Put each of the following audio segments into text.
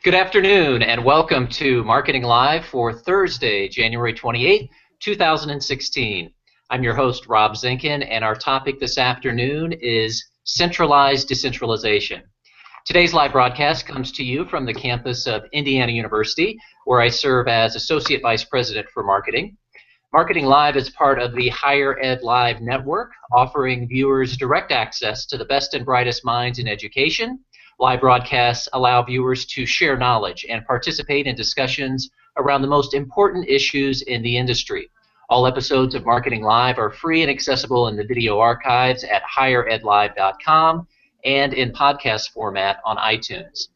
Good afternoon and welcome to Marketing Live for Thursday, January 28, 2016. I'm your host, Rob Zinkin, and our topic this afternoon is Centralized Decentralization. Today's live broadcast comes to you from the campus of Indiana University, where I serve as Associate Vice President for Marketing. Marketing Live is part of the Higher Ed Live network, offering viewers direct access to the best and brightest minds in education. Live broadcasts allow viewers to share knowledge and participate in discussions around the most important issues in the industry. All episodes of Marketing Live are free and accessible in the video archives at higheredlive.com and in podcast format on iTunes.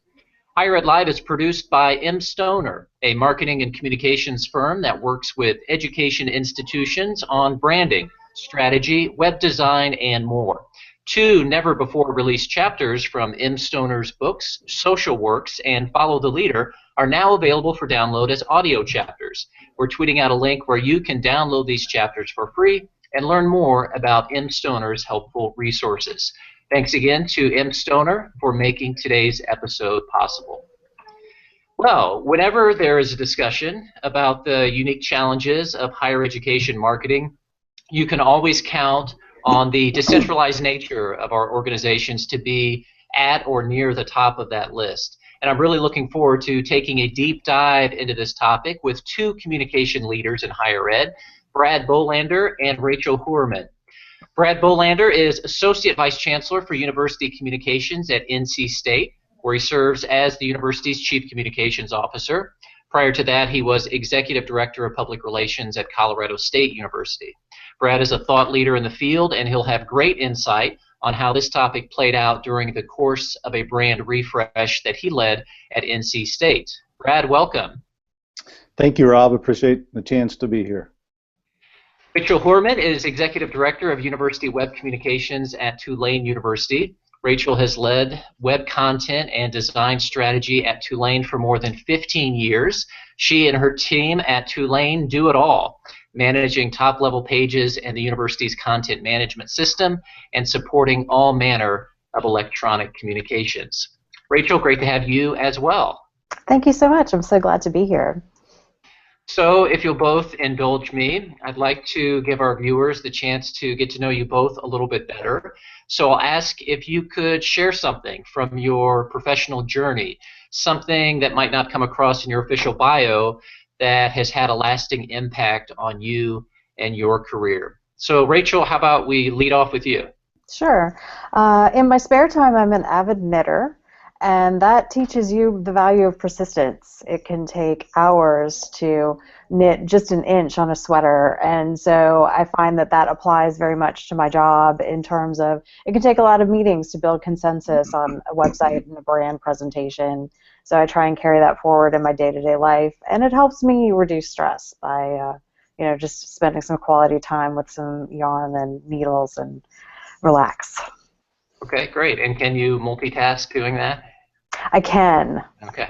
Higher Ed Live is produced by M. Stoner, a marketing and communications firm that works with education institutions on branding, strategy, web design, and more. Two never-before-released chapters from M. Stoner's books, Social Works and Follow the Leader, are now available for download as audio chapters. We're tweeting out a link where you can download these chapters for free and learn more about M. Stoner's helpful resources. Thanks again to M. Stoner for making today's episode possible. Well, whenever there is a discussion about the unique challenges of higher education marketing, you can always count on the decentralized nature of our organizations to be at or near the top of that list. And I'm really looking forward to taking a deep dive into this topic with two communication leaders in higher ed, Brad Bolander and Rachel Hoorman. Brad Bolander is Associate Vice Chancellor for University Communications at NC State, where he serves as the university's Chief Communications Officer. Prior to that, he was Executive Director of Public Relations at Colorado State University. Brad is a thought leader in the field, and he'll have great insight on how this topic played out during the course of a brand refresh that he led at NC State. Brad, welcome. Thank you, Rob. Appreciate the chance to be here. Rachel Hoorman is Executive Director of University Web Communications at Tulane University. Rachel has led web content and design strategy at Tulane for more than 15 years. She and her team at Tulane do it all, managing top-level pages and the university's content management system and supporting all manner of electronic communications. Rachel, great to have you as well. Thank you so much. I'm so glad to be here. So if you'll both indulge me, I'd like to give our viewers the chance to get to know you both a little bit better. So I'll ask if you could share something from your professional journey, something that might not come across in your official bio that has had a lasting impact on you and your career. So Rachel, how about we lead off with you? Sure. In my spare time, I'm an avid knitter, and that teaches you the value of persistence. It can take hours to knit just an inch on a sweater, and so I find that that applies very much to my job in terms of it can take a lot of meetings to build consensus on a website and a brand presentation. So I try and carry that forward in my day-to-day life, and it helps me reduce stress by just spending some quality time with some yarn and needles and relax. Okay, great. And can you multitask doing that? I can. Okay.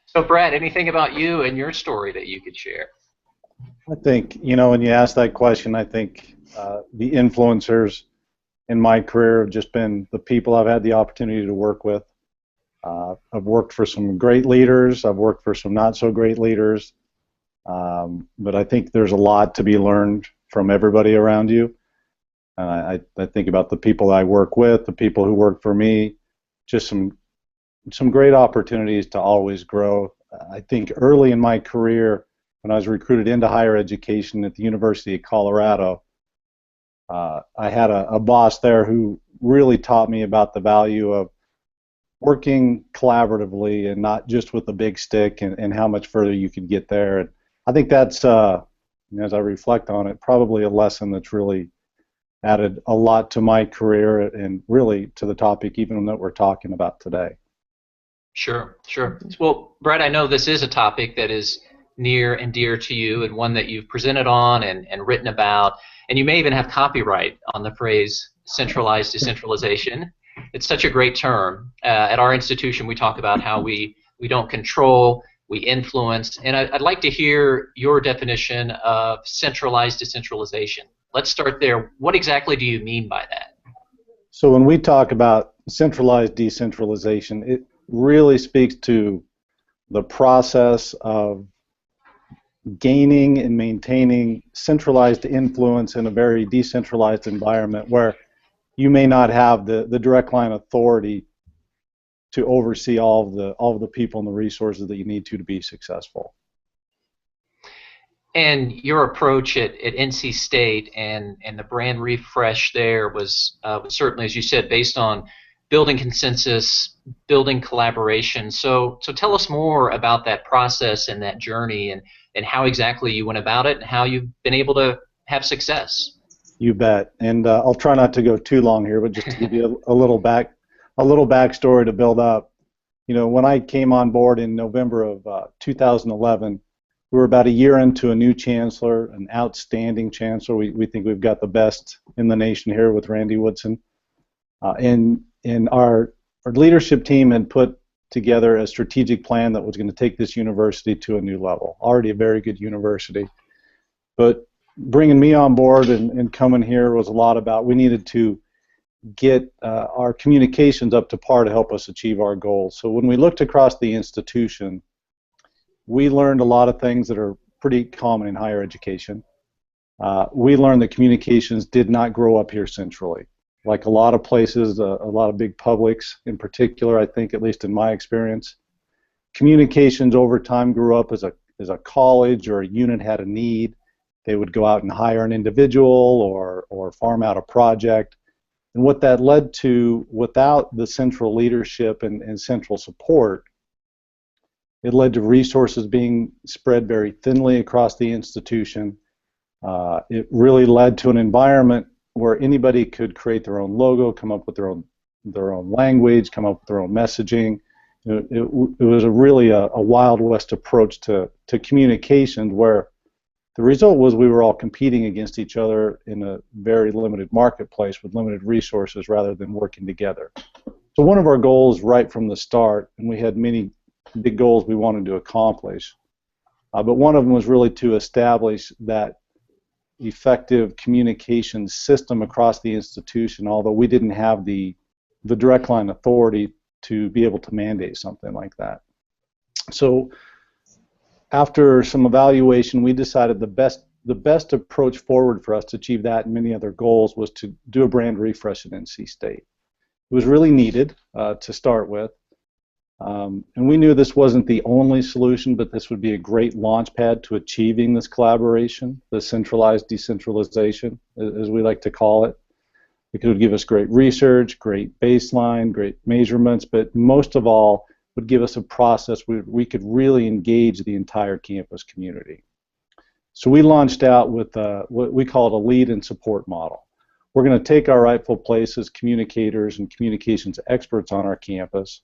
So Brad, anything about you and your story that you could share? I think, when you ask that question, I think the influencers in my career have just been the people I've had the opportunity to work with. I've worked for some great leaders. I've worked for some not so great leaders. But I think there's a lot to be learned from everybody around you. I think about the people I work with, the people who work for me, just some great opportunities to always grow. I think early in my career, when I was recruited into higher education at the University of Colorado, I had a boss there who really taught me about the value of working collaboratively and not just with a big stick and how much further you could get there. And I think that's, as I reflect on it, probably a lesson that's really added a lot to my career and really to the topic even that we're talking about today. Sure, sure. Well, Brad, I know this is a topic that is near and dear to you and one that you've presented on and written about, and you may even have copyright on the phrase centralized decentralization. It's such a great term. At our institution, we talk about how we don't control, we influence, and I'd like to hear your definition of centralized decentralization. Let's start there. What exactly do you mean by that? So when we talk about centralized decentralization, really speaks to the process of gaining and maintaining centralized influence in a very decentralized environment where you may not have the direct line authority to oversee all of the people and the resources that you need to be successful. And your approach at NC State and the brand refresh there was certainly, as you said, based on building consensus, building collaboration. So tell us more about that process and that journey, and how exactly you went about it and how you've been able to have success. You bet. And I'll try not to go too long here, but just to give you a little backstory to build up. You know, when I came on board in November of 2011, we were about a year into a new chancellor, an outstanding chancellor. We think we've got the best in the nation here with Randy Woodson. And our leadership team had put together a strategic plan that was going to take this university to a new level. Already a very good university. But bringing me on board and coming here was a lot about we needed to get our communications up to par to help us achieve our goals. So when we looked across the institution, we learned a lot of things that are pretty common in higher education. We learned that communications did not grow up here centrally. Like a lot of places, a lot of big publics in particular, I think, at least in my experience, communications over time grew up as a college or a unit had a need. They would go out and hire an individual or farm out a project. And what that led to, without the central leadership and central support, it led to resources being spread very thinly across the institution. It really led to an environment where anybody could create their own logo, come up with their own language, come up with their own messaging. It was really a Wild West approach to communications, where the result was we were all competing against each other in a very limited marketplace with limited resources rather than working together. So one of our goals right from the start, and we had many big goals we wanted to accomplish, but one of them was really to establish that effective communication system across the institution, although we didn't have the direct line authority to be able to mandate something like that. So after some evaluation, we decided the best approach forward for us to achieve that and many other goals was to do a brand refresh at NC State. It was really needed to start with. And we knew this wasn't the only solution, but this would be a great launch pad to achieving this collaboration, the centralized decentralization, as we like to call it. It would give us great research, great baseline, great measurements, but most of all would give us a process where we could really engage the entire campus community. So we launched out with what we call a lead and support model. We're going to take our rightful place as communicators and communications experts on our campus.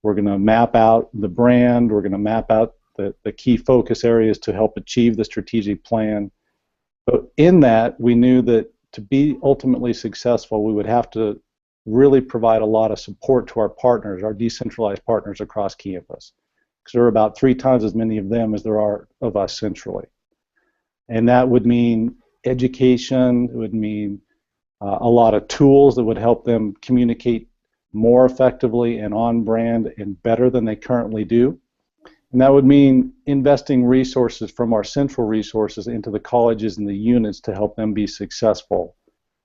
We're going to map out the brand. We're going to map out the key focus areas to help achieve the strategic plan. But in that, we knew that to be ultimately successful, we would have to really provide a lot of support to our partners, our decentralized partners across campus, because there are about 3 times as many of them as there are of us centrally. And that would mean education. It would mean a lot of tools that would help them communicate more effectively and on brand and better than they currently do. And that would mean investing resources from our central resources into the colleges and the units to help them be successful.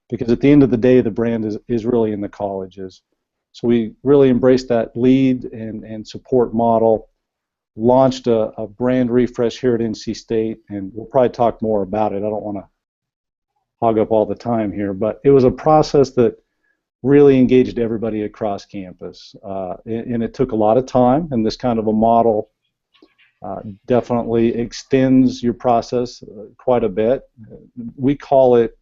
Because at the end of the day, the brand is really in the colleges. So we really embraced that lead and support model, launched a brand refresh here at NC State, and we'll probably talk more about it. I don't want to hog up all the time here, but it was a process that really engaged everybody across campus. And it took a lot of time, and this kind of a model definitely extends your process quite a bit. We call it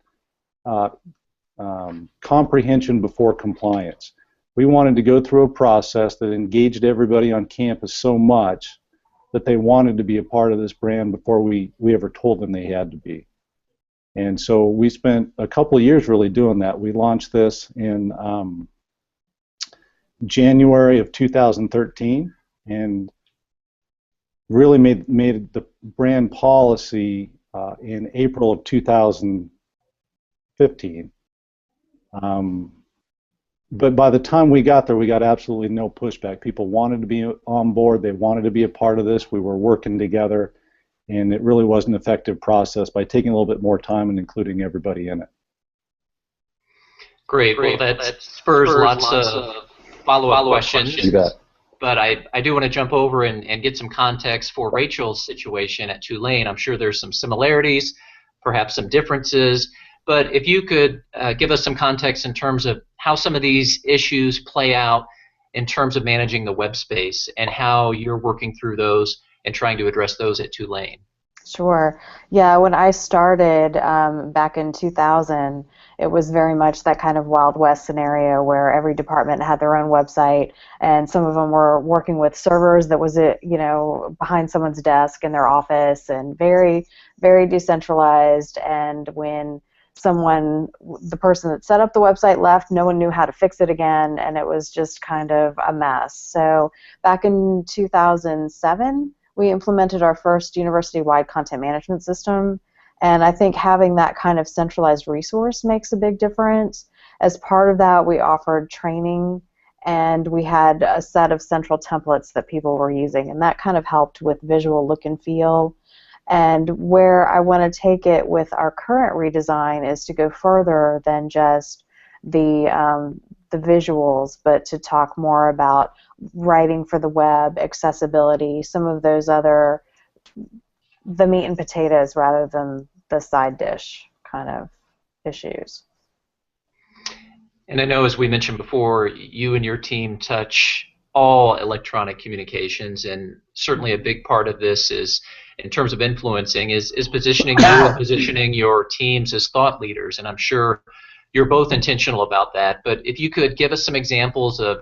comprehension before compliance. We wanted to go through a process that engaged everybody on campus so much that they wanted to be a part of this brand before we ever told them they had to be. And so we spent a couple of years really doing that. We launched this in January of 2013 and really made the brand policy in April of 2015. but by the time we got there, we got absolutely no pushback. People wanted to be on board. They wanted to be a part of this. We were working together, and it really was an effective process by taking a little bit more time and including everybody in it. Great. Well, that spurs lots of follow-up questions. You bet. But I do want to jump over and get some context for Rachel's situation at Tulane. I'm sure there's some similarities, perhaps some differences. But if you could give us some context in terms of how some of these issues play out in terms of managing the web space and how you're working through those and trying to address those at Tulane. Sure. Yeah, when I started back in 2000, it was very much that kind of Wild West scenario where every department had their own website, and some of them were working with servers that was, behind someone's desk in their office, and very, very decentralized. And when the person that set up the website left, no one knew how to fix it again, and it was just kind of a mess. So back in 2007, we implemented our first university-wide content management system, and I think having that kind of centralized resource makes a big difference. As part of that, we offered training, and we had a set of central templates that people were using, and that kind of helped with visual look and feel. And where I want to take it with our current redesign is to go further than just the visuals, but to talk more about writing for the web, accessibility, some of those other, the meat and potatoes rather than the side dish kind of issues. And I know, as we mentioned before, you and your team touch all electronic communications, and certainly a big part of this is, in terms of influencing, is positioning you and positioning your teams as thought leaders, and I'm sure you're both intentional about that. But if you could give us some examples of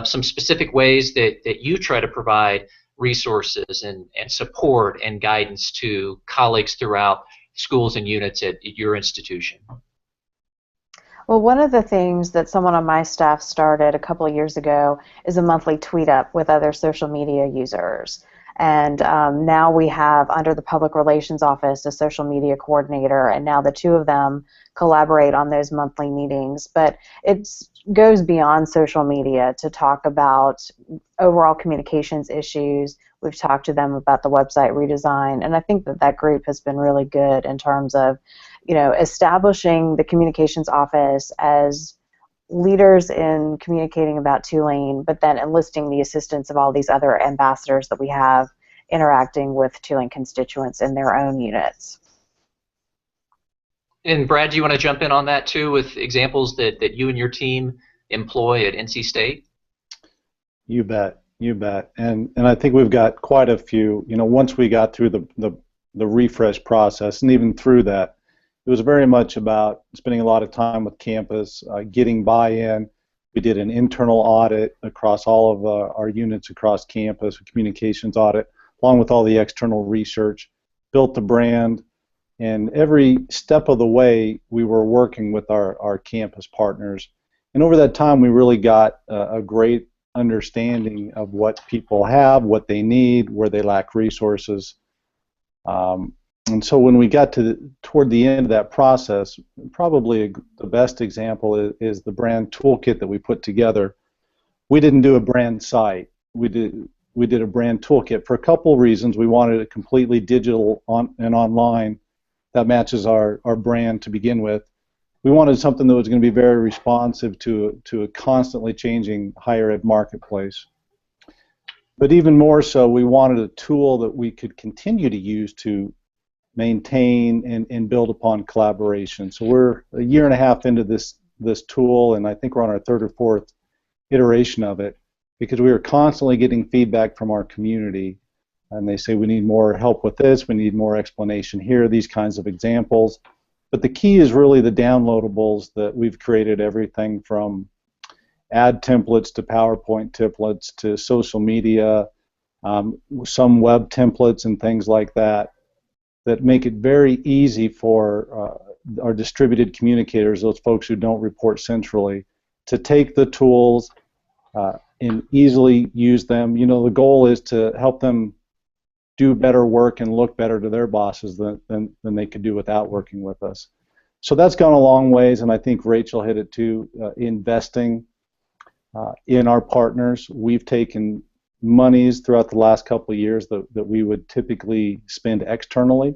some specific ways that you try to provide resources and support and guidance to colleagues throughout schools and units at your institution. Well, one of the things that someone on my staff started a couple of years ago is a monthly tweet up with other social media users. And now we have, under the Public Relations Office, a social media coordinator, and now the two of them collaborate on those monthly meetings. But it goes beyond social media to talk about overall communications issues. We've talked to them about the website redesign, and I think that group has been really good in terms of, establishing the communications office as leaders in communicating about Tulane, but then enlisting the assistance of all these other ambassadors that we have interacting with Tulane constituents in their own units. And Brad, do you want to jump in on that too with examples that you and your team employ at NC State? You bet. You bet. And I think we've got quite a few. Once we got through the refresh process, and even through that, it was very much about spending a lot of time with campus, getting buy-in. We did an internal audit across all of our units across campus, a communications audit, along with all the external research, built the brand, and every step of the way we were working with our campus partners. And over that time, we really got a great understanding of what people have, what they need, where they lack resources. And so when we got toward the end of that process, probably the best example is the brand toolkit that we put together. We didn't do a brand site. We did a brand toolkit for a couple reasons. We wanted it completely digital and online that matches our brand to begin with. We wanted something that was going to be very responsive to a constantly changing higher ed marketplace. But even more so, we wanted a tool that we could continue to use to maintain and build upon collaboration. So we're a year and a half into this tool, and I think we're on our third or fourth iteration of it, because we are constantly getting feedback from our community, and they say we need more help with this, we need more explanation here, these kinds of examples. But the key is really the downloadables that we've created, everything from ad templates to PowerPoint templates to social media, some web templates and things like that make it very easy for our distributed communicators, those folks who don't report centrally, to take the tools and easily use them. The goal is to help them do better work and look better to their bosses than they could do without working with us. So that's gone a long ways, and I think Rachel hit it too, investing in our partners. We've taken monies throughout the last couple of years that we would typically spend externally,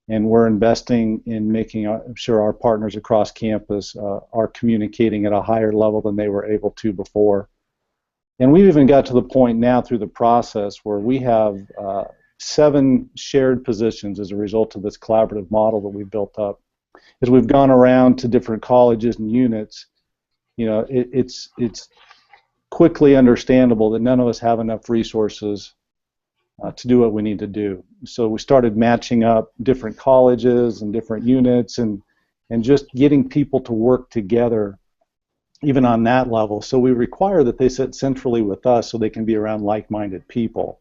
and we're investing in making sure our partners across campus are communicating at a higher level than they were able to before. And we've even got to the point now through the process where we have 7 shared positions as a result of this collaborative model that we've built up. As we've gone around to different colleges and units, you know, it's quickly understandable that none of us have enough resources to do what we need to do. So we started matching up different colleges and different units and just getting people to work together even on that level. So we require that they sit centrally with us so they can be around like-minded people.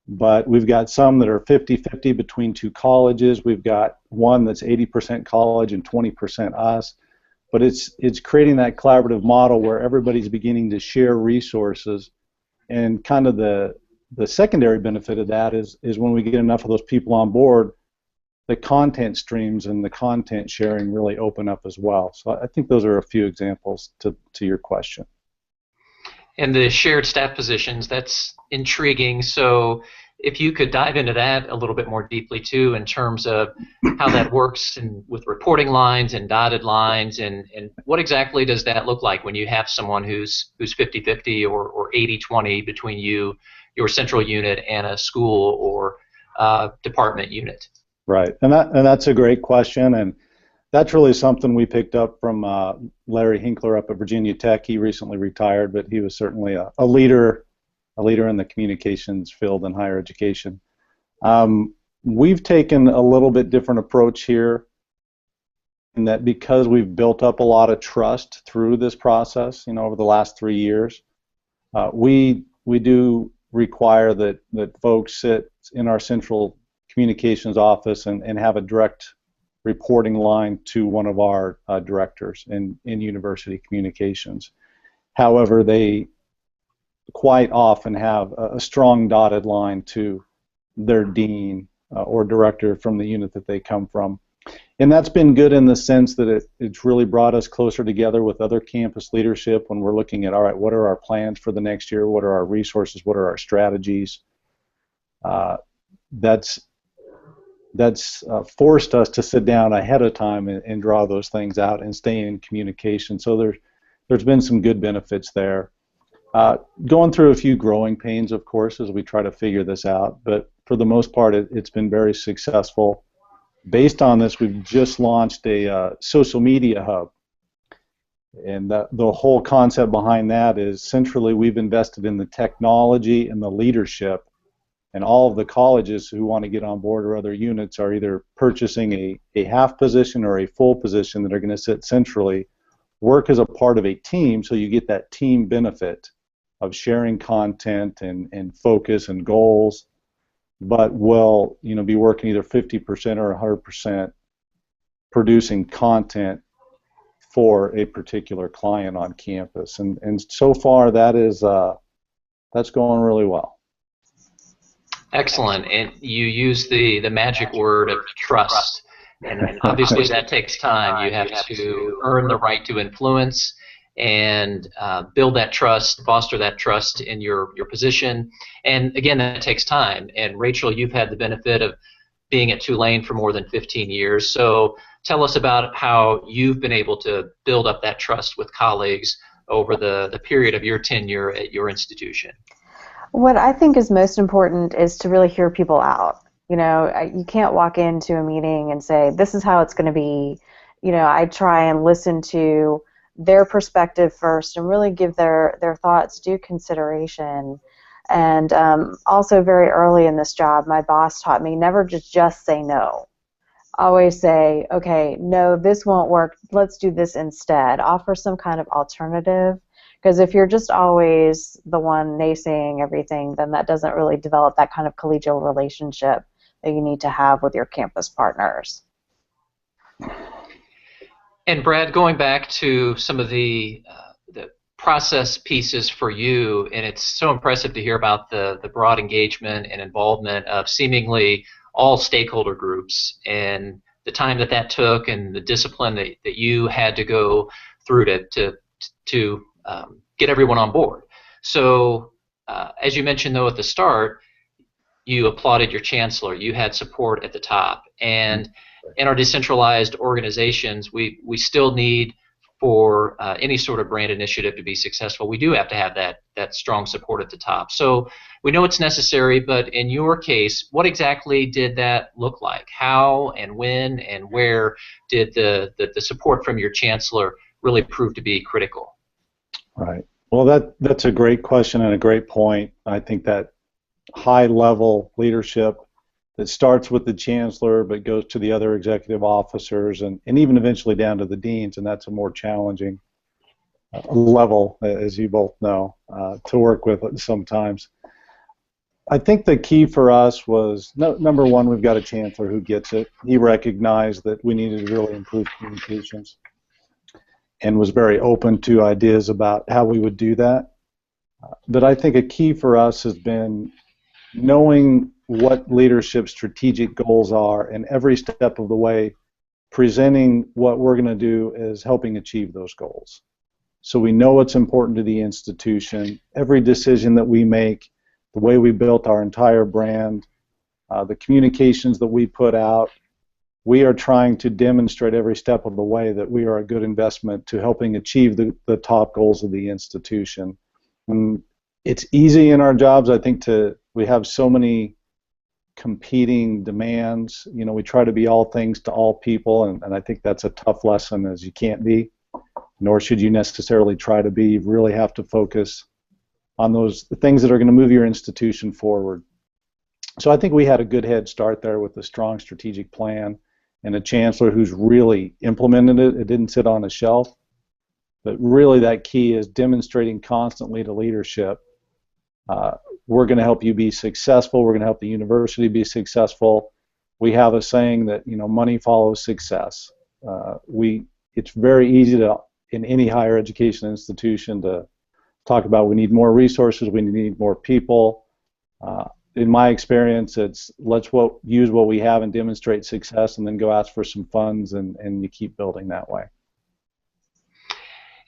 But we've got some that are 50-50 between 2 colleges. We've got one that's 80% college and 20% us. But it's creating that collaborative model where everybody's beginning to share resources. And kind of the secondary benefit of that is when we get enough of those people on board, the content streams and the content sharing really open up as well. So I think those are a few examples to your question. And the shared staff positions, that's intriguing. So if you could dive into that a little bit more deeply too, in terms of how that works and with reporting lines and dotted lines, and what exactly does that look like when you have someone who's 50-50 or 80-20 between your central unit and a school or department unit? Right, and that's a great question, and that's really something we picked up from Larry Hinkler up at Virginia Tech. He recently retired, but he was certainly a leader in the communications field in higher education. We've taken a little bit different approach here in that because we've built up a lot of trust through this process, you know, over the last 3 years, we do require that folks sit in our central communications office and have a direct reporting line to one of our directors in university communications. However, they quite often have a strong dotted line to their dean or director from the unit that they come from. And that's been good in the sense that it's really brought us closer together with other campus leadership when we're looking at, all right, what are our plans for the next year? What are our resources? What are our strategies? That's forced us to sit down ahead of time and draw those things out and stay in communication. So there's been some good benefits there. Going through a few growing pains, of course, as we try to figure this out, but for the most part, it's been very successful. Based on this, we've just launched a social media hub, and the whole concept behind that is centrally we've invested in the technology and the leadership, and all of the colleges who want to get on board or other units are either purchasing a half position or a full position that are going to sit centrally, work as a part of a team, so you get that team benefit of sharing content and focus and goals, but will, you know, be working either 50% or 100% producing content for a particular client on campus, and so far that's going really well. Excellent. And you use the magic word of trust, and obviously that takes time. You have to earn the right to influence and build that trust, foster that trust in your position. And again, that takes time. And Rachel, you've had the benefit of being at Tulane for more than 15 years. So tell us about how you've been able to build up that trust with colleagues over the period of your tenure at your institution. What I think is most important is to really hear people out. You know, you can't walk into a meeting and say, this is how it's going to be. You know, I try and listen to their perspective first and really give their thoughts due consideration. And also very early in this job, my boss taught me never just say no. Always say, okay, no, this won't work. Let's do this instead. Offer some kind of alternative. Because if you're just always the one naysaying everything, then that doesn't really develop that kind of collegial relationship that you need to have with your campus partners. And Brad, going back to some of the process pieces for you, and it's so impressive to hear about the broad engagement and involvement of seemingly all stakeholder groups and the time that took and the discipline that you had to go through to get everyone on board. So as you mentioned though at the start, you applauded your chancellor. You had support at the top. And in our decentralized organizations, we still need for any sort of brand initiative to be successful, we do have to have that strong support at the top. So we know it's necessary, but in your case, what exactly did that look like? How and when and where did the support from your chancellor really prove to be critical? Right. Well, that's a great question and a great point. I think that high-level leadership that starts with the chancellor but goes to the other executive officers and even eventually down to the deans, and that's a more challenging level, as you both know, to work with sometimes. I think the key for us was, number one, we've got a chancellor who gets it. He recognized that we needed to really improve communications and was very open to ideas about how we would do that. But I think a key for us has been knowing what leadership's strategic goals are, and every step of the way presenting what we're going to do is helping achieve those goals. So we know what's important to the institution. Every decision that we make, the way we built our entire brand, the communications that we put out, we are trying to demonstrate every step of the way that we are a good investment to helping achieve the top goals of the institution. And it's easy in our jobs, I think, we have so many competing demands. You know, we try to be all things to all people, and I think that's a tough lesson, as you can't be, nor should you necessarily try to be. You really have to focus on the things that are going to move your institution forward. So I think we had a good head start there with a strong strategic plan and a chancellor who's really implemented it. It didn't sit on a shelf. But really that key is demonstrating constantly to leadership, we're going to help you be successful, we're going to help the university be successful. We have a saying that, you know, money follows success. It's very easy to, in any higher education institution, to talk about we need more resources, we need more people. In my experience, it's let's use what we have and demonstrate success, and then go ask for some funds, and you keep building that way.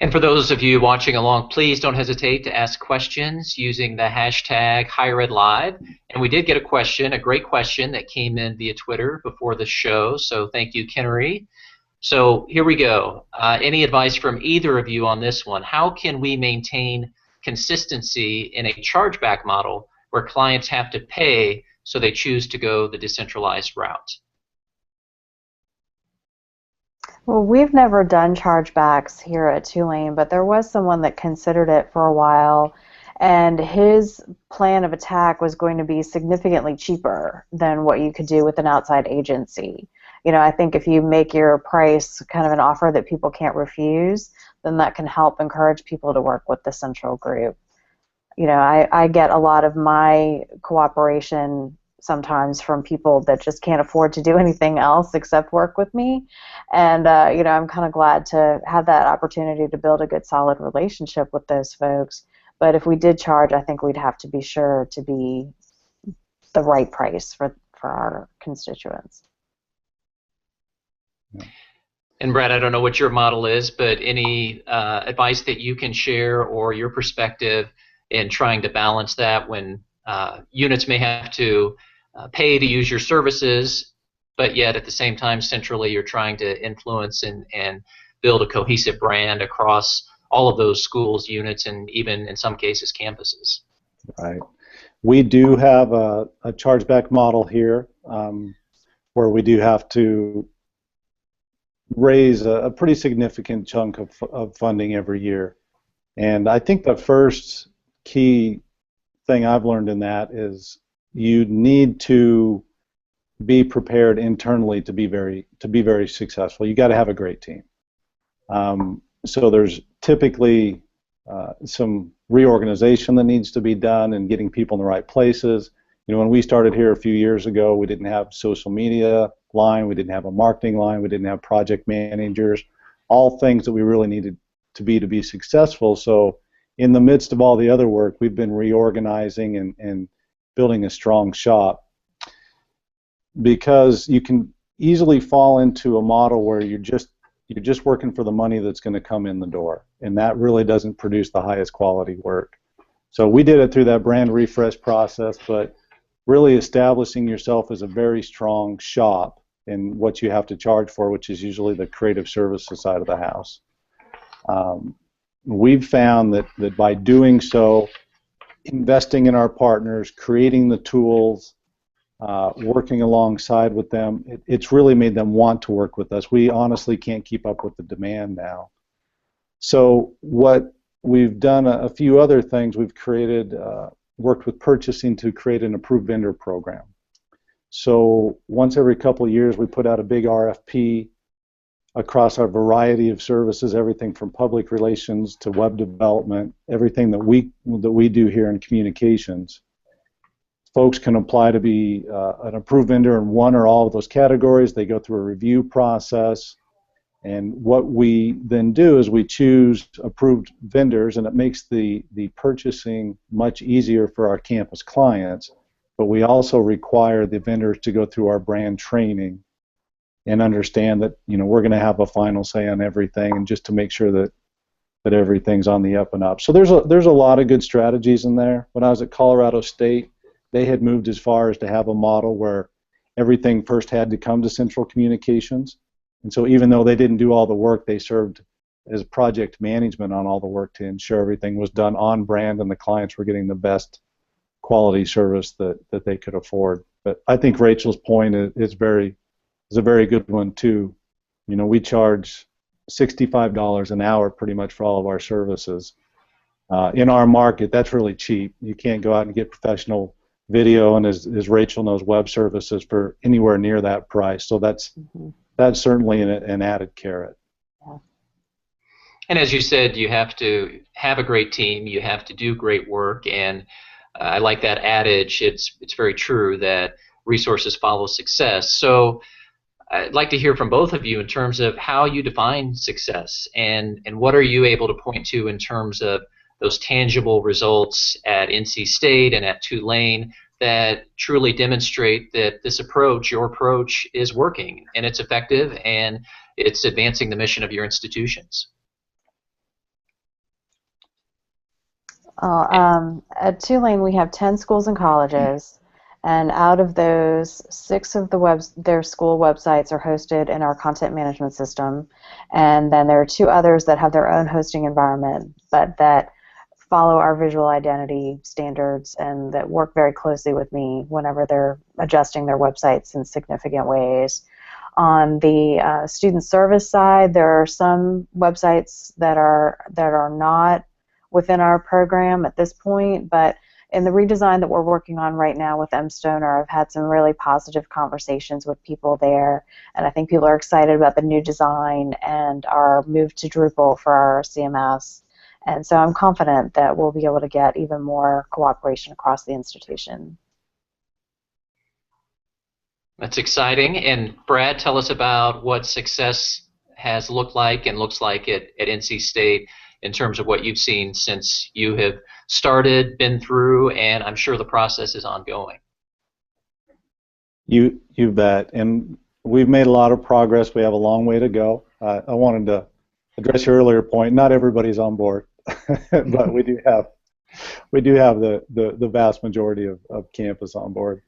And for those of you watching along, please don't hesitate to ask questions using the hashtag HigherEdLive. And we did get a question, a great question that came in via Twitter before the show, so thank you, Kennery. So here we go. Any advice from either of you on this one? How can we maintain consistency in a chargeback model where clients have to pay so they choose to go the decentralized route? Well, we've never done chargebacks here at Tulane, but there was someone that considered it for a while, and his plan of attack was going to be significantly cheaper than what you could do with an outside agency. You know, I think if you make your price kind of an offer that people can't refuse, then that can help encourage people to work with the central group. You know, I get a lot of my cooperation sometimes from people that just can't afford to do anything else except work with me, and you know, I'm kind of glad to have that opportunity to build a good solid relationship with those folks. But if we did charge, I think we'd have to be sure to be the right price for our constituents. And Brad, I don't know what your model is, but any advice that you can share or your perspective in trying to balance that when units may have to pay to use your services, but yet at the same time centrally you're trying to influence and build a cohesive brand across all of those schools, units, and even in some cases campuses. Right. We do have a chargeback model here where we do have to raise a pretty significant chunk of funding every year. And I think the first key thing I've learned in that is you need to be prepared internally to be very successful. You got to have a great team. So there's typically some reorganization that needs to be done and getting people in the right places. You know, when we started here a few years ago, we didn't have social media line, we didn't have a marketing line, we didn't have project managers, all things that we really needed to be successful. So in the midst of all the other work, we've been reorganizing and building a strong shop, because you can easily fall into a model where you're just you're just working for the money that's going to come in the door, and that really doesn't produce the highest quality work. So we did it through that brand refresh process, but really establishing yourself as a very strong shop in what you have to charge for, which is usually the creative services side of the house. We've found that by doing so, investing in our partners, creating the tools, working alongside with them, it's really made them want to work with us. We honestly can't keep up with the demand now. So what we've done, a few other things, we've created, worked with purchasing to create an approved vendor program. So once every couple of years we put out a big RFP across our variety of services, everything from public relations to web development, everything that we do here in communications. Folks can apply to be an approved vendor in one or all of those categories. They go through a review process, and what we then do is we choose approved vendors, and it makes the purchasing much easier for our campus clients, but we also require the vendors to go through our brand training and understand that, you know, we're going to have a final say on everything, and just to make sure that everything's on the up and up. So there's a lot of good strategies in there. When I was at Colorado State, they had moved as far as to have a model where everything first had to come to central communications, and so even though they didn't do all the work, they served as project management on all the work to ensure everything was done on brand and the clients were getting the best quality service that they could afford. But I think Rachel's point is a very good one too. You know, we charge $65 an hour pretty much for all of our services. In our market, that's really cheap. You can't go out and get professional video, and as Rachel knows, web services for anywhere near that price. So that's certainly an added carrot. Yeah. And as you said, you have to have a great team. You have to do great work, and I like that adage. It's very true that resources follow success. So I'd like to hear from both of you in terms of how you define success, and what are you able to point to in terms of those tangible results at NC State and at Tulane that truly demonstrate that this approach, your approach, is working and it's effective and it's advancing the mission of your institutions. At Tulane, we have 10 schools and colleges, and out of those, 6 of their school websites are hosted in our content management system, and then there are 2 others that have their own hosting environment, but that follow our visual identity standards and that work very closely with me whenever they're adjusting their websites in significant ways. On the student service side, there are some websites that are not within our program at this point, but in the redesign that we're working on right now with mStoner, I've had some really positive conversations with people there, and I think people are excited about the new design and our move to Drupal for our CMS. And so I'm confident that we'll be able to get even more cooperation across the institution. That's exciting. And Brad, tell us about what success has looked like and looks like at NC State in terms of what you've seen since you have started, been through, and I'm sure the process is ongoing. You bet. And we've made a lot of progress. We have a long way to go. I wanted to address your earlier point. Not everybody's on board, but we do have the vast majority of campus on board.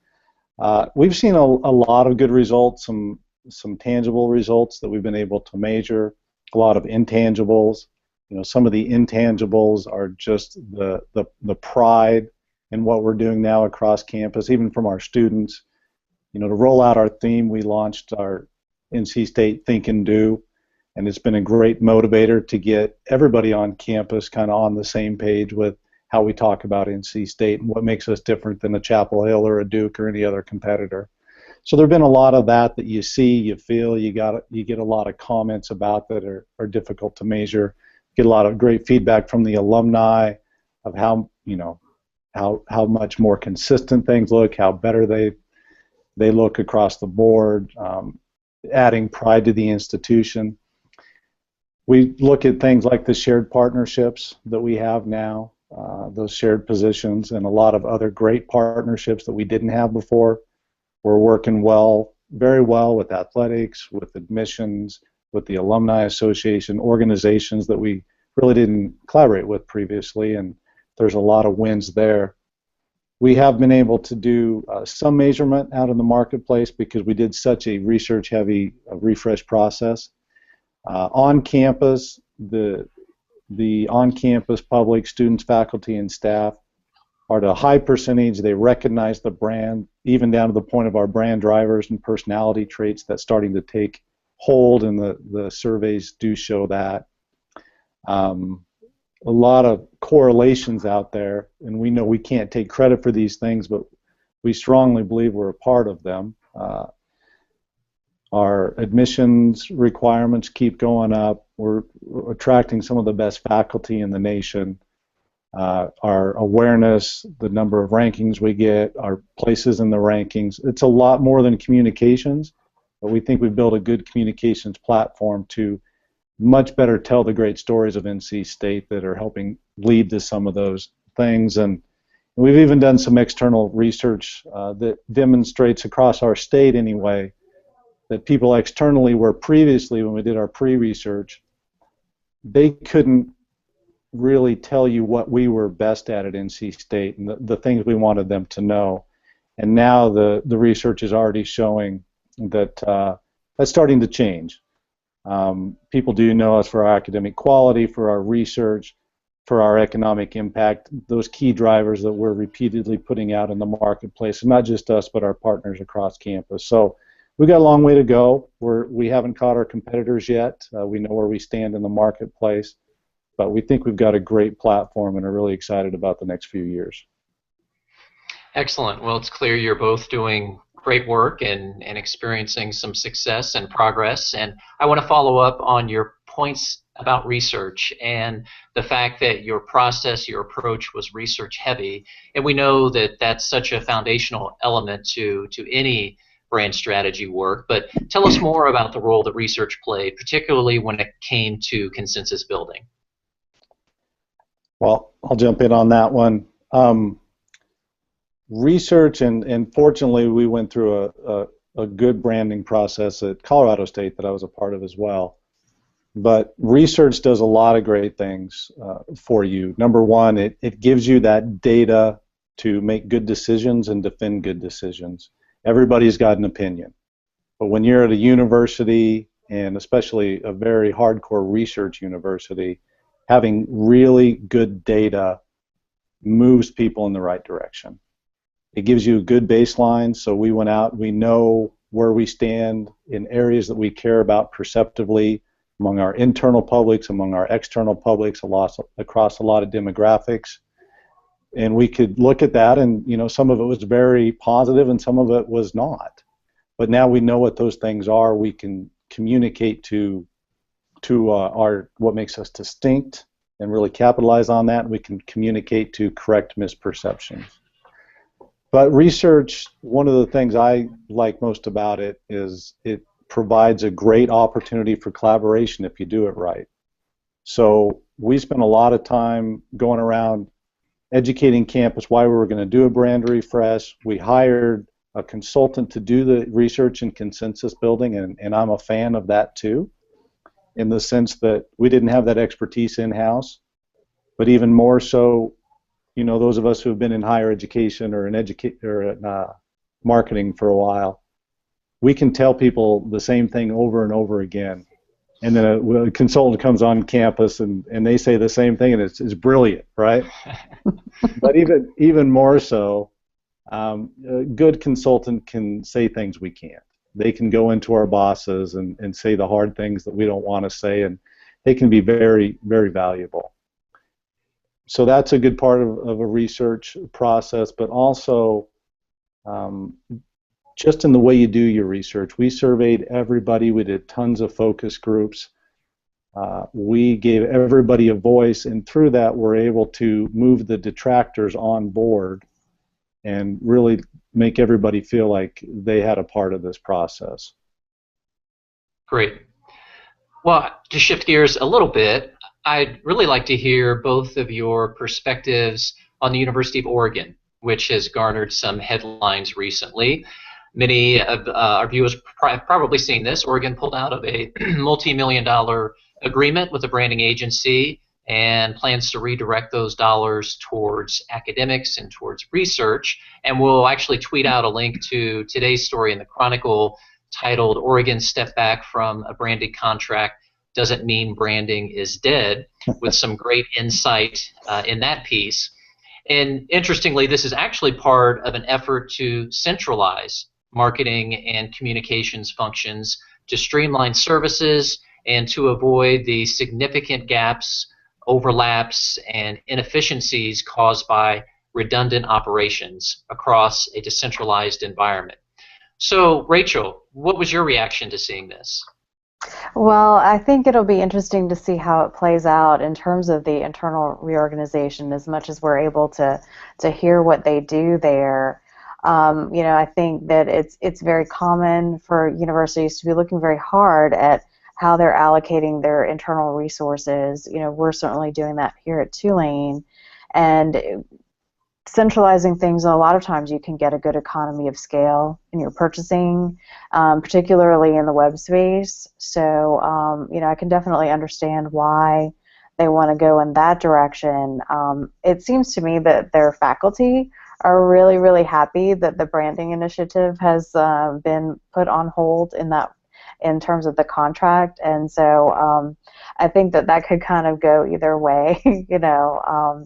We've seen a lot of good results, some tangible results that we've been able to measure, a lot of intangibles. You know, some of the intangibles are just the pride in what we're doing now across campus, even from our students. You know, to roll out our theme, we launched our NC State Think and Do, and it's been a great motivator to get everybody on campus kind of on the same page with how we talk about NC State and what makes us different than a Chapel Hill or a Duke or any other competitor. So there have been a lot of that you see, you feel, you get a lot of comments about that are difficult to measure. Get a lot of great feedback from the alumni of how, you know, how much more consistent things look, how better they look across the board, adding pride to the institution. We look at things like the shared partnerships that we have now, those shared positions, and a lot of other great partnerships that we didn't have before. We're working very well with athletics, with admissions, with the Alumni Association, organizations that we really didn't collaborate with previously, and there's a lot of wins there. We have been able to do some measurement out in the marketplace because we did such a research-heavy refresh process. On campus, the on-campus public students, faculty, and staff are at a high percentage. They recognize the brand, even down to the point of our brand drivers and personality traits that's starting to take hold, and the surveys do show that. A lot of correlations out there, and we know we can't take credit for these things, but we strongly believe we're a part of them. Our admissions requirements keep going up. We're attracting some of the best faculty in the nation. Our awareness, the number of rankings we get, our places in the rankings, it's a lot more than communications, but we think we've built a good communications platform to much better tell the great stories of NC State that are helping lead to some of those things. And we've even done some external research that demonstrates across our state anyway that people externally were previously, when we did our pre-research, they couldn't really tell you what we were best at NC State and the things we wanted them to know. And now the research is already showing that that's starting to change. People do know us for our academic quality, for our research, for our economic impact, those key drivers that we're repeatedly putting out in the marketplace, and not just us, but our partners across campus. So we've got a long way to go. We haven't caught our competitors yet. We know where we stand in the marketplace, but we think we've got a great platform and are really excited about the next few years. Excellent. Well, it's clear you're both doing great work and experiencing some success and progress. And I want to follow up on your points about research and the fact that your process, your approach was research heavy. And we know that that's such a foundational element to any brand strategy work. But tell us more about the role that research played, particularly when it came to consensus building. Well, I'll jump in on that one. Research, and fortunately we went through a good branding process at Colorado State that I was a part of as well. But research does a lot of great things for you. Number one, it gives you that data to make good decisions and defend good decisions. Everybody's got an opinion. But when you're at a university, and especially a very hardcore research university, having really good data moves people in the right direction. It gives you a good baseline, so we went out, we know where we stand in areas that we care about perceptively among our internal publics, among our external publics, across a lot of demographics. And we could look at that, and some of it was very positive and some of it was not. But now we know what those things are. We can communicate to what makes us distinct and really capitalize on that. We can communicate to correct misperceptions. But research, one of the things I like most about it is it provides a great opportunity for collaboration if you do it right. So we spent a lot of time going around educating campus why we were going to do a brand refresh. We hired a consultant to do the research and consensus building, and I'm a fan of that too, in the sense that we didn't have that expertise in-house, but even more so, those of us who have been in higher education or in marketing for a while, we can tell people the same thing over and over again, and then a consultant comes on campus and they say the same thing, and it's brilliant, right? But even more so, a good consultant can say things we can't. They can go into our bosses and say the hard things that we don't want to say, and they can be very, very valuable. So that's a good part of a research process, but also just in the way you do your research. We surveyed everybody. We did tons of focus groups. We gave everybody a voice, and through that we're able to move the detractors on board and really make everybody feel like they had a part of this process. Great. Well, to shift gears a little bit, I'd really like to hear both of your perspectives on the University of Oregon, which has garnered some headlines recently. Many of our viewers have probably seen this. Oregon pulled out of a multi-million-dollar agreement with a branding agency and plans to redirect those dollars towards academics and towards research. And we'll actually tweet out a link to today's story in the Chronicle titled "Oregon Step Back from a Branded Contract Doesn't Mean Branding is Dead," with some great insight in that piece. And interestingly, this is actually part of an effort to centralize marketing and communications functions to streamline services and to avoid the significant gaps, overlaps, and inefficiencies caused by redundant operations across a decentralized environment. So, Rachel, what was your reaction to seeing this? Well, I think it'll be interesting to see how it plays out in terms of the internal reorganization. As much as we're able to hear what they do there, I think that it's very common for universities to be looking very hard at how they're allocating their internal resources. We're certainly doing that here at Tulane, and centralizing things, a lot of times you can get a good economy of scale in your purchasing, particularly in the web space. So, I can definitely understand why they want to go in that direction. It seems to me that their faculty are really, really happy that the branding initiative has been put on hold in terms of the contract, and so I think that could kind of go either way.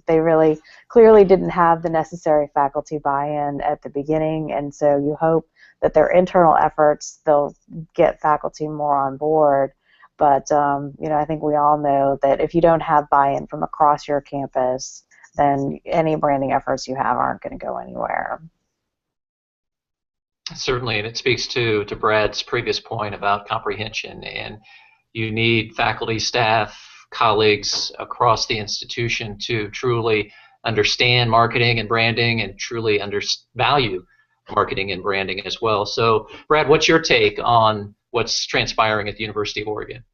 They really clearly didn't have the necessary faculty buy-in at the beginning, and so you hope that their internal efforts, they'll get faculty more on board. But I think we all know that if you don't have buy-in from across your campus, then any branding efforts you have aren't going to go anywhere. Certainly, and it speaks to Brad's previous point about comprehension, and you need faculty, staff, colleagues across the institution to truly understand marketing and branding and truly value marketing and branding as well. So, Brad, what's your take on what's transpiring at the University of Oregon?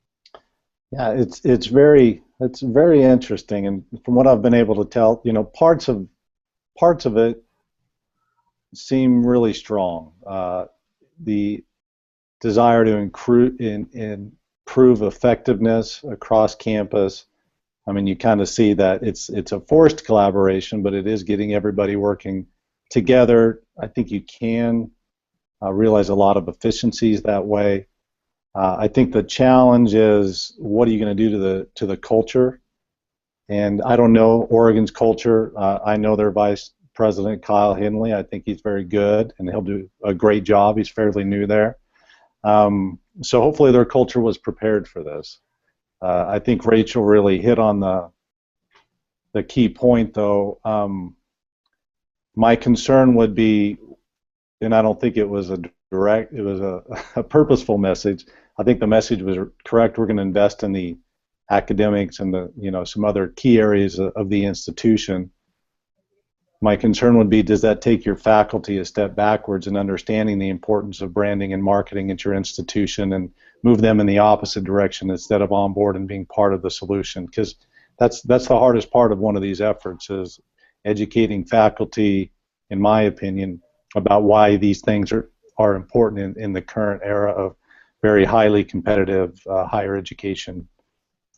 Yeah, it's very interesting, and from what I've been able to tell, parts of it seem really strong. The desire to improve effectiveness across campus. I mean, you kind of see that it's a forced collaboration, but it is getting everybody working together. I think you can realize a lot of efficiencies that way. I think the challenge is, what are you going to do to the culture? And I don't know Oregon's culture. I know their vice president, Kyle Henley. I think he's very good, and he'll do a great job. He's fairly new there. So hopefully their culture was prepared for this. I think Rachel really hit on the key point, though. My concern would be, and I don't think it was it was a purposeful message. I think the message was correct. We're going to invest in the academics and some other key areas of the institution. My concern would be, does that take your faculty a step backwards in understanding the importance of branding and marketing at your institution and move them in the opposite direction instead of on board and being part of the solution? Because that's the hardest part of one of these efforts, is educating faculty, in my opinion, about why these things are important in the current era of very highly competitive higher education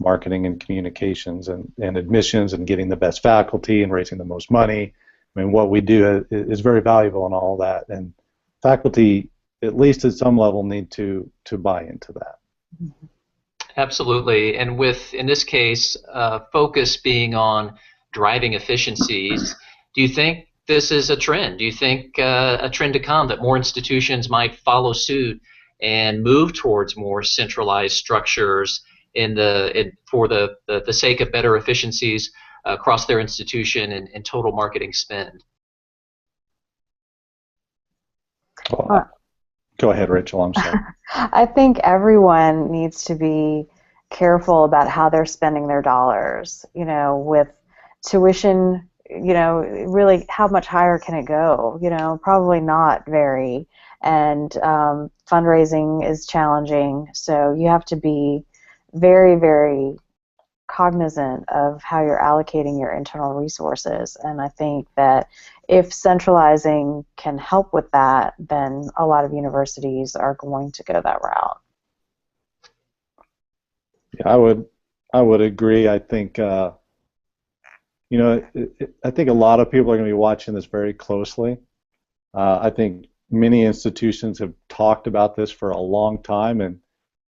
marketing and communications and admissions and getting the best faculty and raising the most money. I mean, what we do is very valuable in all that, and faculty, at least at some level, need to buy into that. Absolutely, and in this case, focus being on driving efficiencies, do you think this is a trend? Do you think a trend to come that more institutions might follow suit and move towards more centralized structures for the sake of better efficiencies across their institution and total marketing spend? Go ahead, Rachel. I'm sorry. I think everyone needs to be careful about how they're spending their dollars. With tuition, really, how much higher can it go? Probably not very. And fundraising is challenging, so you have to be very, very cognizant of how you're allocating your internal resources. And I think that if centralizing can help with that, then a lot of universities are going to go that route. Yeah, I would agree. I think you know, I think a lot of people are going to be watching this very closely. I think many institutions have talked about this for a long time, and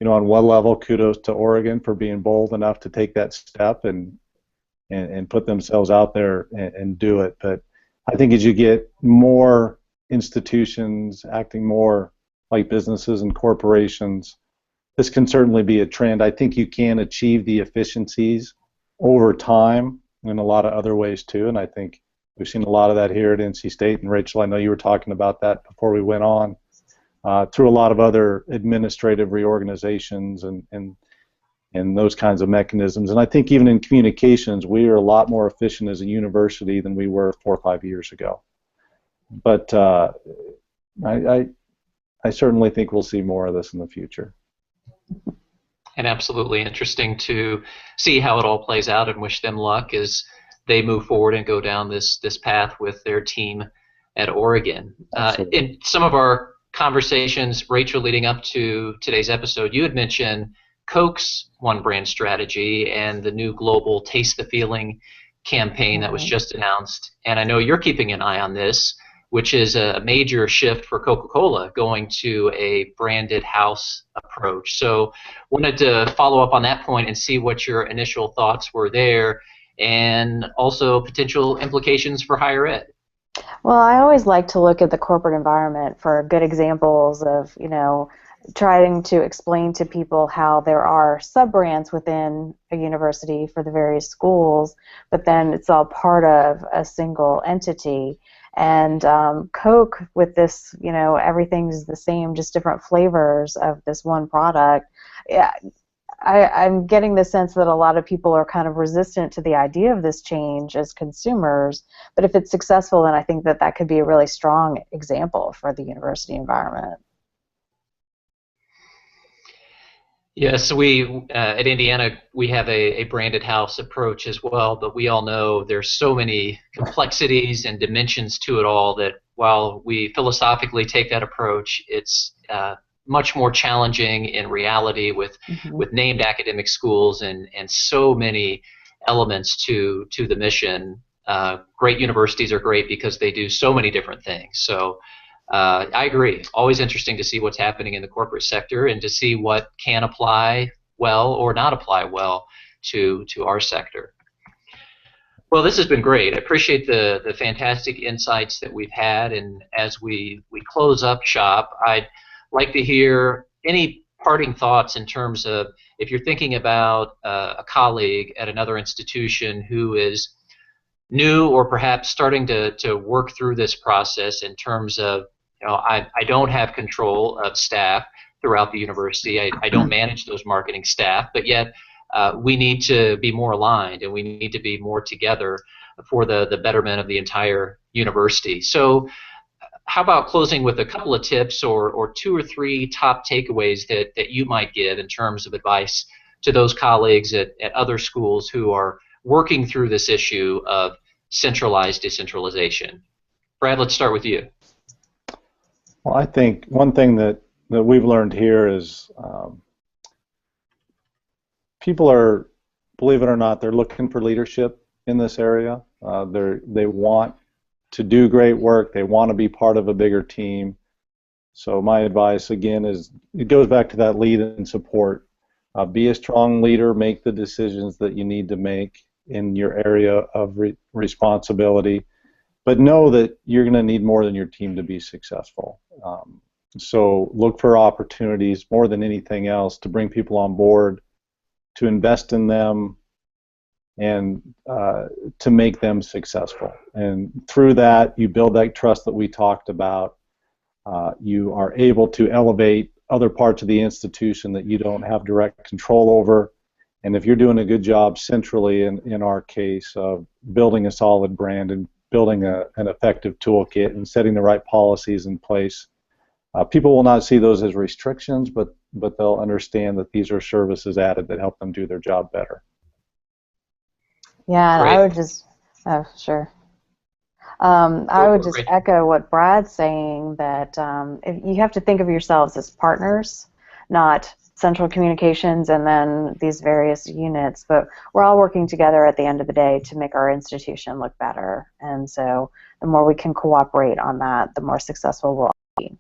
you know, on one level, kudos to Oregon for being bold enough to take that step and put themselves out there and do it. But I think as you get more institutions acting more like businesses and corporations, this can certainly be a trend. I think you can achieve the efficiencies over time in a lot of other ways too, and I think we've seen a lot of that here at NC State. And Rachel, I know you were talking about that before we went on, through a lot of other administrative reorganizations and those kinds of mechanisms. And I think even in communications, we are a lot more efficient as a university than we were 4 or 5 years ago. But I certainly think we'll see more of this in the future. And absolutely interesting to see how it all plays out, and wish them luck as they move forward and go down this path with their team at Oregon. In some of our conversations, Rachel, leading up to today's episode, you had mentioned Coke's one brand strategy and the new global Taste the Feeling campaign that was just announced. And I know you're keeping an eye on this, which is a major shift for Coca-Cola, going to a branded house approach. So wanted to follow up on that point and see what your initial thoughts were there, and also potential implications for higher ed. Well, I always like to look at the corporate environment for good examples of, you know, trying to explain to people how there are sub-brands within a university for the various schools, but then it's all part of a single entity. And Coke, with this, you know, everything's the same, just different flavors of this one product. Yeah, I'm getting the sense that a lot of people are kind of resistant to the idea of this change as consumers, but if it's successful, then I think that that could be a really strong example for the university environment. Yes, we at Indiana, we have a branded house approach as well, but we all know there's so many complexities and dimensions to it all that while we philosophically take that approach, it's much more challenging in reality with named academic schools and so many elements to the mission. Great universities are great because they do so many different things. So I agree. Always interesting to see what's happening in the corporate sector and to see what can apply well or not apply well to our sector. Well, this has been great. I appreciate the fantastic insights that we've had, and as we close up shop, I'd like to hear any parting thoughts in terms of if you're thinking about a colleague at another institution who is new or perhaps starting to work through this process in terms of, you know, I don't have control of staff throughout the university. I don't manage those marketing staff, but yet we need to be more aligned and we need to be more together for the betterment of the entire university. So how about closing with a couple of tips or 2 or 3 top takeaways that you might give in terms of advice to those colleagues at other schools who are working through this issue of centralized decentralization? Brad, let's start with you. Well, I think one thing that we've learned here is people are, believe it or not, they're looking for leadership in this area. They want to do great work. They want to be part of a bigger team. So my advice, again, is it goes back to that lead and support. Be a strong leader. Make the decisions that you need to make in your area of responsibility. But know that you're going to need more than your team to be successful. So look for opportunities more than anything else to bring people on board, to invest in them, and to make them successful. And through that, you build that trust that we talked about. You are able to elevate other parts of the institution that you don't have direct control over. And if you're doing a good job centrally, in our case, of building a solid brand and building an effective toolkit and setting the right policies in place, people will not see those as restrictions, but they'll understand that these are services added that help them do their job better. Yeah, and Great. I would just, oh, sure. I would just echo what Brad's saying, that if you have to think of yourselves as partners, not central communications and then these various units, but we're all working together at the end of the day to make our institution look better. And so the more we can cooperate on that, the more successful we'll be.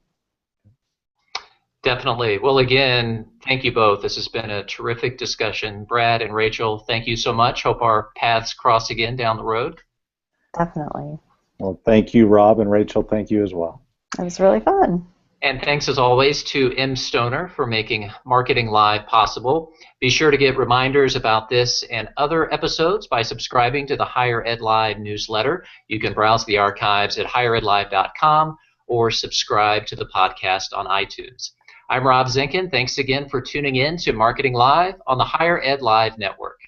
Definitely. Well, again, thank you both. This has been a terrific discussion. Brad and Rachel, thank you so much. Hope our paths cross again down the road. Definitely. Well, thank you, Rob, and Rachel, thank you as well. It was really fun. And thanks as always to M. Stoner for making Marketing Live possible. Be sure to get reminders about this and other episodes by subscribing to the Higher Ed Live newsletter. You can browse the archives at higheredlive.com or subscribe to the podcast on iTunes. I'm Rob Zinkin. Thanks again for tuning in to Marketing Live on the Higher Ed Live Network.